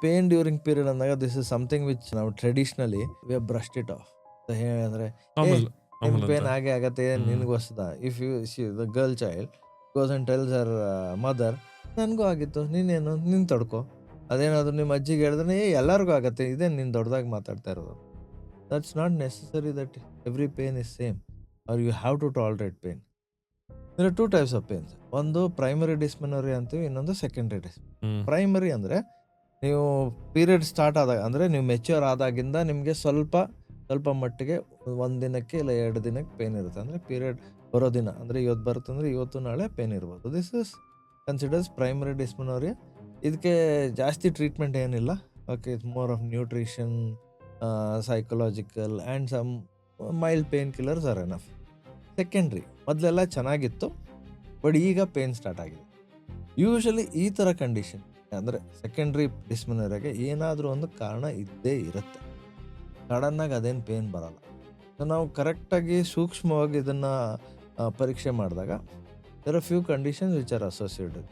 Pain during period ಅಂದಾಗ this is something which ನಾವು traditionally we have brushed it off. ಅಂದ್ರೆ a normal, ನಿನ್ normal ಅಂತ. Pain ಹಾಗೆ ಆಗತ್ತೆ ಹ್ಮ್. ನಿನ್ಗೆ ಹೊಸದ. If the girl child goes and tells her mother ನನಗೂ ಆಗಿತ್ತು ನೀನೇನು ನೀನ್ ತಡ್ಕೋ. ಅದೇನಾದ್ರು ನಿಮ್ಮ ಅಜ್ಜಿಗೆ ಹೇಳಿದ್ರೆ ಏ ಎಲ್ಲರಿಗೂ ಆಗತ್ತೆ ಇದೇ ನೀನ್ ದೊಡ್ಡದಾಗಿ ಮಾತಾಡ್ತಾ ಇರೋದು. That's not necessary that every pain is same are you have to tolerate pain. There are two types of pains. ಒಂದು ಪ್ರೈಮರಿ ಡಿಸ್ಮೆನರಿ ಅಂತೀವಿ, ಇನ್ನೊಂದು ಸೆಕೆಂಡರಿ ಹ್ಮ್. ಪ್ರೈಮರಿ ಅಂದರೆ ನೀವು ಪೀರಿಯಡ್ ಸ್ಟಾರ್ಟ್ ಆದಾಗ ಅಂದರೆ ನೀವು ಮೆಚ್ಯೂರ್ ಆದಾಗಿಂದ ನಿಮಗೆ ಸ್ವಲ್ಪ ಸ್ವಲ್ಪ ಮಟ್ಟಿಗೆ 1 ದಿನಕ್ಕೆ ಇಲ್ಲ 2 ದಿನಕ್ಕೆ ಪೇನ್ ಇರುತ್ತೆ. ಅಂದರೆ ಪೀರಿಯಡ್ ಬರೋ ದಿನ ಅಂದರೆ ಇವತ್ತು ಬರುತ್ತಂದ್ರೆ ಇವತ್ತು ನಾಳೆ ಪೇನ್ ಇರ್ಬೋದು. This is considers primary dysmenorrhea. ಇದಕ್ಕೆ ಜಾಸ್ತಿ ಟ್ರೀಟ್ಮೆಂಟ್ ಏನಿಲ್ಲ. Okay, it's more of nutrition, psychological and some mild pain killers are enough. Secondary ಮೊದಲೆಲ್ಲ ಚೆನ್ನಾಗಿತ್ತು, ಬಟ್ ಈಗ ಪೇನ್ ಸ್ಟಾರ್ಟ್ ಆಗಿದೆ. ಯೂಶಲಿ ಈ ಥರ ಕಂಡೀಷನ್ ಅಂದರೆ ಸೆಕೆಂಡ್ರಿ ಡಿಸ್ಮೆನೋರಿಯಾಗೆ ಏನಾದರೂ ಒಂದು ಕಾರಣ ಇದ್ದೇ ಇರುತ್ತೆ. ಸಡನ್ನಾಗಿ ಅದೇನು ಪೇನ್ ಬರಲ್ಲ. ಸೊ ನಾವು ಕರೆಕ್ಟಾಗಿ ಸೂಕ್ಷ್ಮವಾಗಿ ಇದನ್ನು ಪರೀಕ್ಷೆ ಮಾಡಿದಾಗ there are few conditions which are associated.